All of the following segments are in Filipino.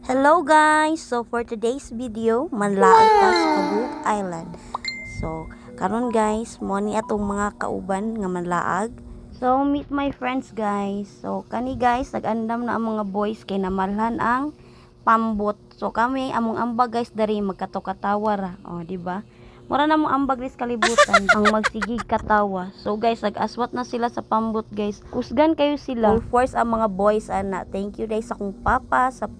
Hello guys! So for today's video, manlaag ta sa Kabuk Island. So karon guys, mo ni atong mga kauban nga manlaag. So meet my friends guys. So kani guys, nag-andam na ang mga boys kay namalhan ang pambot. So kami among ambag guys dari magkato-katawa ra. Oh, di ba? Mura na mo ambag ris kalibutan ang magsigig katawa. So guys, nag-aswat na sila sa pambot guys. Kusgan kayo sila. Full force ang mga boys ana. Thank you guys sa akong papa sa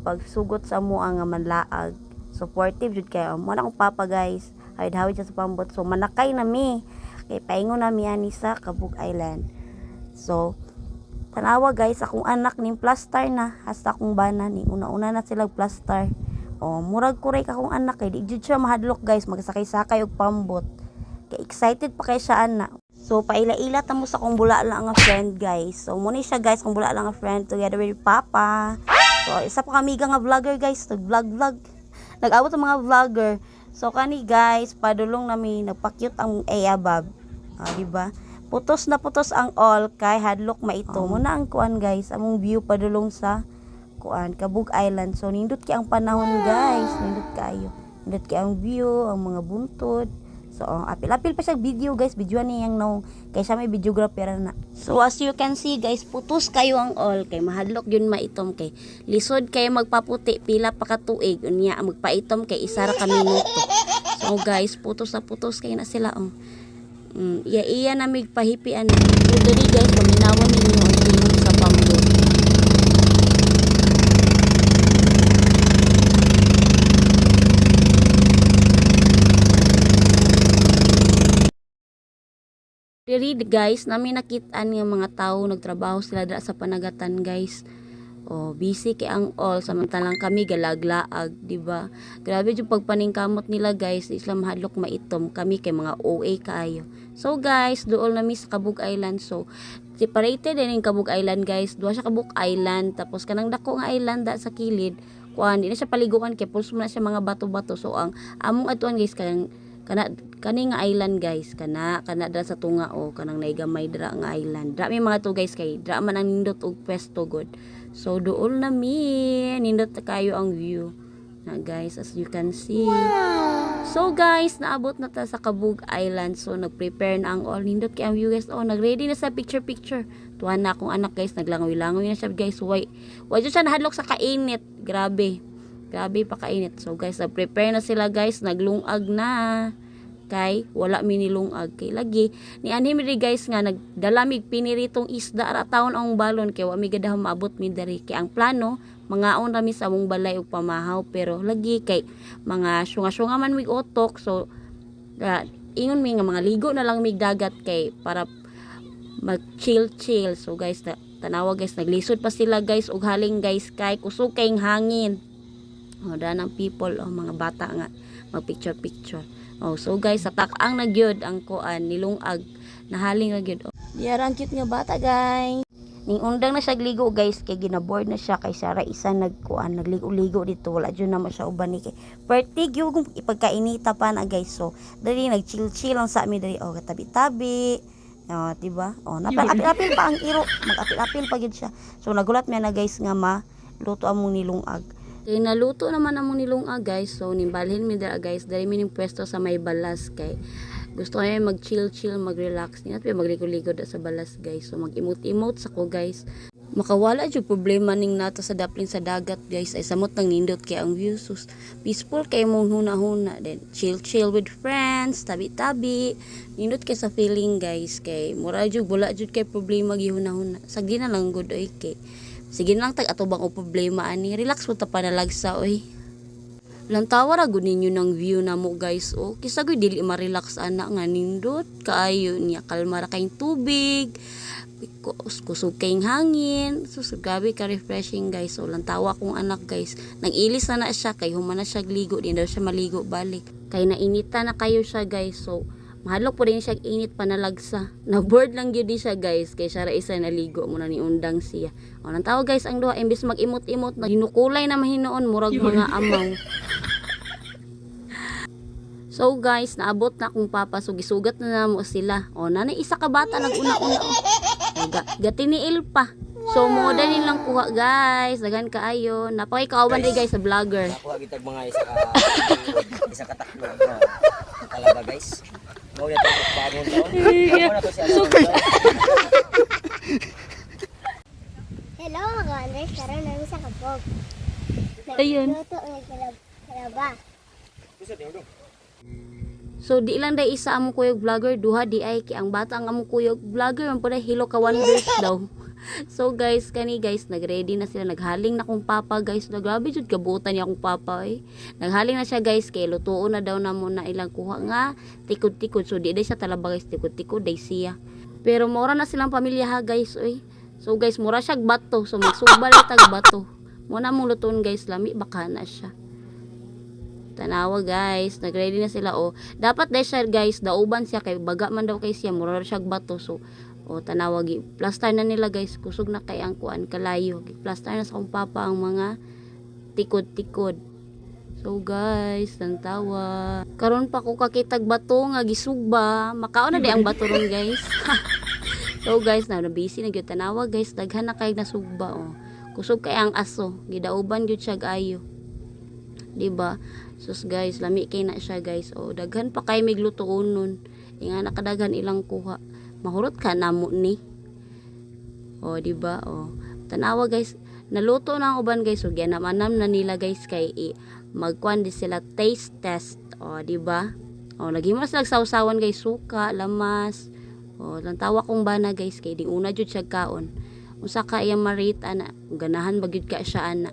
pagsugot sa mo ang manlaag. Supportive jud kayo mo na akong papa guys, hawid siya sa pambot. So manakay nami kay paingon nami ani sa Kabuk Island. So tanawa guys, akong anak ning plaster na hasta akong bana ni una-una na sila plaster. Murag kuray ka akong anak kay di jud siya mahadlok guys, magsakay-sakay og pambot kay excited pa kay siya ana. So paila-ila tamo sa akong bula lang nga friend guys. So muna siya guys, akong bula lang nga friend together with papa. So, isa pa kami nga vlogger guys, nag-vlog. Nag-abot ang mga vlogger. So, kani guys, padulong nami, nagpakyut ang abab. Diba? Putos na putos ang all, kay hadlok maito. Muna ang kuan guys, among view padulong sa kuan, Kabuk Island. So, nindot ki ang panahon guys, nindot kayo. Nindot ki ang view, ang mga buntod. So, apil-apil pa siya video guys, videoan niyang no, kay siya may videographer na. So, as you can see guys, putos kayo ang all, kay mahadlok yun maitom, kay lisod kayo magpaputi, pila pa katuig, unya magpaitom kay isara ka minuto. So guys, putos na putos kayo na sila, iya na mig pahipian. So, dali guys, paminawan ninyo ang tingog sa pambot. Diri guys, namin nakitaan nga mga tao nagtrabaho sila dira sa panagatan guys. Busy kay ang all, samantalang kami galaglaag, di ba? Grabe yung pagpaningkamot nila guys, Islam hadlok maitom, kami kay mga OA kaayo. So guys, dool nami sa Kabuk Island. So separated din yung Kabuk Island guys. Duha siya Kabuk Island, tapos kanang dako nga island da sa kilid. Kuan di na siya paliguan kay pulso na siya mga bato-bato. So ang among atuan guys kani nga island guys, kana dra sa tunga kanang naigamay dra nga island. Dra may mga to guys kay dra man ang nindot og pwesto god. So dool na mi nindot kayo ang view na guys, as you can see. So guys, naabot na ta sa Kabuk Island. So nagprepare na ang all, nindot kay ang view guys. Nagready na sa picture. Tuwan na akong anak guys, naglangoy-langoy na siya guys. Why siya nahadlok sa kainit. Grabe pa kainit. So guys, nag-prepare na sila guys, naglungag na. Kay wala minilungag kay lagi ni anhim ri guys nga nagdalamig piniritong isda ara taon ang balon kay wa mi gadah maabot mi diri kay ang plano mangaon rami sa among balay og pamahaw, pero lagi kay mga syunga man mig otok. So ingon mi nga mga ligo na lang mig dagat kay para mag chill. So guys, tanawa guys, naglisod pa sila guys og haling guys kay kusog kayong hangin. Danang people mga bata nga mag picture. So guys, ang nagyod ang kuan nilungag nahaling ra gyud. Diarang cute nga bata guys. Ning undang na siya gligo guys kay ginaboard na siya kay Sara isa nagligo-ligo dito, wala jud na mo siya uban ni kay pertig yung ipagkainita pa na guys. So dali nag-chill lang sa amin dali katabi-tabi. Diba? Napil-apil pa ang iro, mag-apil pa gyud siya. So nagulat mi na guys nga luto among nilungag. Kay naluto naman among nilungag guys. So nimbalhin mi dira guys, dali mi ning pwesto sa may balas kay gusto kami mag-chill, mag-relax. Ninat magligo-ligo da sa balas guys. So mag-emote sa ko guys. Makawala jud problema ning nato sa daplin sa dagat guys, ay samot nang nindot kay ang view sus peaceful kay mong huna-huna, then chill with friends, tabi-tabi, nindot kay sa feeling guys, kay mura jud wala jud kay problema gihuna-huna. Sagdi na lang good oy kay sige na lang atubang o problema ani, relax mo ta panalagsa oy. Lantawa ra gud ninyo ng view na mo guys. Kisa gud dili ma-relax ana nga nindot kaayo niya, kalma ra kayong tubig, kusog kayong hangin. So grabe ka refreshing guys. So lantawa kong anak guys, nang-ilis na siya kay human na siya ligo, di daw siya maligo balik kay nainita na kayo siya guys. So mahadlok po rin siya init panalagsa. Na-board lang yun siya guys. Kaya siya isa naligo muna ni undang siya. Nang tawag guys ang duha, imbis mag-imot-imot na hinukulay na mahinoon, murag mga amaw. So guys, naabot na akong papa. So gisugat na namo sila. Nanay isa ka bata nag-una-una. Gatiniil pa. So mo dali lang kuha guys, daghan kaayo. Napakay kaawan di guys sa vlogger. Nakuha gitag mga isa ka taklo. Kalaba guys. Mo ya to bagong taon. Ako na to si Ano. Hello mga Andres, karon namin sa kabog. Ayun. Luto ng kalaba. So di lang day isa among kuyog vlogger, duha di ay kay ang bata ang among kuyog vlogger man pud hilo ka wonders daw. So guys, kani guys, nagready na sila, naghaling na kong papa guys. Na grabe jud kabutan niya akong papa eh. Naghaling na siya guys kay lutuon na daw namo na ilang kuha nga tikod-tikod. So di day siya talaba guys, tikod-tikod day siya. Pero mura na silang pamilya ha guys oy. So guys, mura siya bato. So magsubal tag bato. Mo na mong lutuon guys, lami baka na siya. Tanawa guys, nagready na sila oh. Dapat dahil siya guys, dauban siya kay baga man daw kay siya, mura siya bato. So tanawa gi plaster na nila guys, kusog na kay ang kuan kalayo. Plaster na sa akong papa ang mga tikod-tikod. So guys, tantawa. Karon pa ko kakitag bato nga gisugba, makaon na di ang bato ron guys. So guys, na busy na gyud tanawa guys, daghan na kay nasugba oh. Kusog kay ang aso, gidauban gyud siya ayo. Diba? Sus guys, lami kay na siya guys. Daghan pa kay miglutoon nun. Nga nakadaghan ilang kuha. Mahurot ka namo ni. Diba? Tanawa guys, naluto na ang uban guys. So ganamanam na nila guys kay magkuan di sila taste test. Diba? Naghimo sila sausawan guys, suka, lamas. Tantawa kong bana guys kay di una jud siya kaon. Usa ka iyang marita na ganahan bagyud ka siya ana.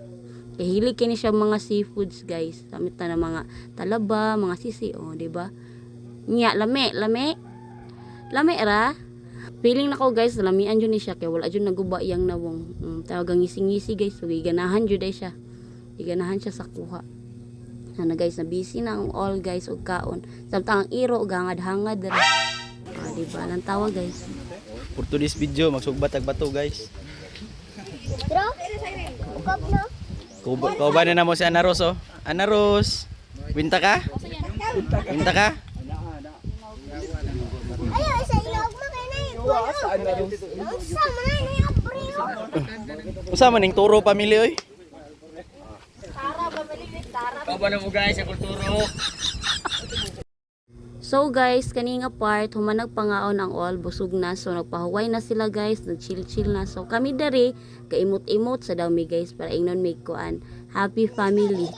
Hilig kini siya mga seafoods guys. Samit na mga talaba, mga sisi, diba? Nya, lame ra. Feeling nako guys, lamian jud ni siya kay wala jud naguba iyang nawong. Tawagang ngisi-ngisi guys, so ganahan jud ay siya. Ganahan siya sa kuha. Na guys, na busy na ang all guys og kaon. Samtang ang iro gangad-hangad ra. Diba? Lang tawa guys. For today's video, magsugbat ag bato guys. Bro, ukap no? Kauban na mo si Ana Ros oh. Ana Ros, winta ka? Winta ka? Ayaw, isa ilog mo kayo na yung Unsa mo na yung abriyo. Usa man ning turo pamilya oy. Kauban na mo guys sa kulturo. So guys, kaninga part, humanag pangaon ang all, busog na. So nagpahuway na sila guys, nag-chill-chill na. So kami dari, kaimot-imot sa dami guys, para ingnon may kuan, happy family.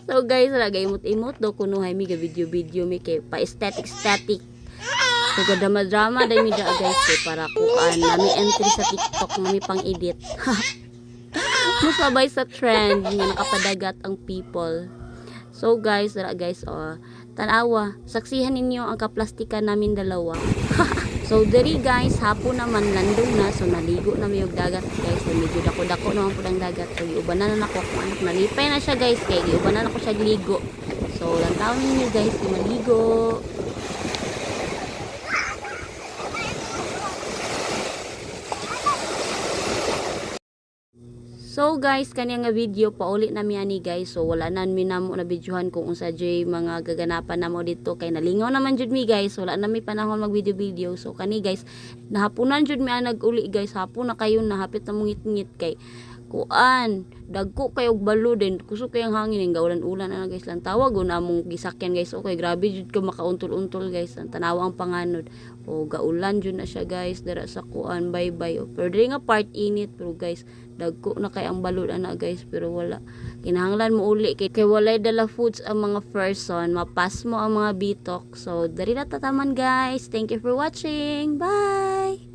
So guys, nag-imot-imot do kunuhay mi ga video-video mi kay pa-aesthetic. So drama-drama dahil mi da guys kay para kuan, nami entry sa TikTok, nami pang-edit. Musabay sa trend, nga nakapadagat ang people. So guys, tanawa, saksihan ninyo ang kaplastikan namin dalawa. So diri guys, hapon naman landong na, so naligo na may dagat guys. So medyo dako-dako naman po ang dagat. So iubanan na ako kung ano, nalipay na siya guys, kaya iubanan ako siya ligo. So lantaw ninyo guys, maligo. So guys, kanya nga video pauli na mi ani guys. So wala na mi namo na videohan kung unsa jay mga gaganapan namo dito kay nalingaw naman jud mi guys. Wala na mi panahon mag video. So kani guys, nahapunan jud mi anag uli guys. Hapon na kayo nahapit na mungit-ngit kay kuan dagko kay og balo din kusog kay ang hangin ning gaulan-ulan na guys lang tawag na among gisakyan guys. Okay, grabe jud ko makauntol-untol guys. Ang tanawa ang panganod. Gaulan jud na siya guys dira sa kuan bye-bye. Pero diri nga part init pero guys dagko na kay ang balod ana guys pero wala kinahanglan mo uli kay walay dala foods ang mga person mapas mo ang mga bitok. So diri na tataman guys. Thank you for watching. Bye.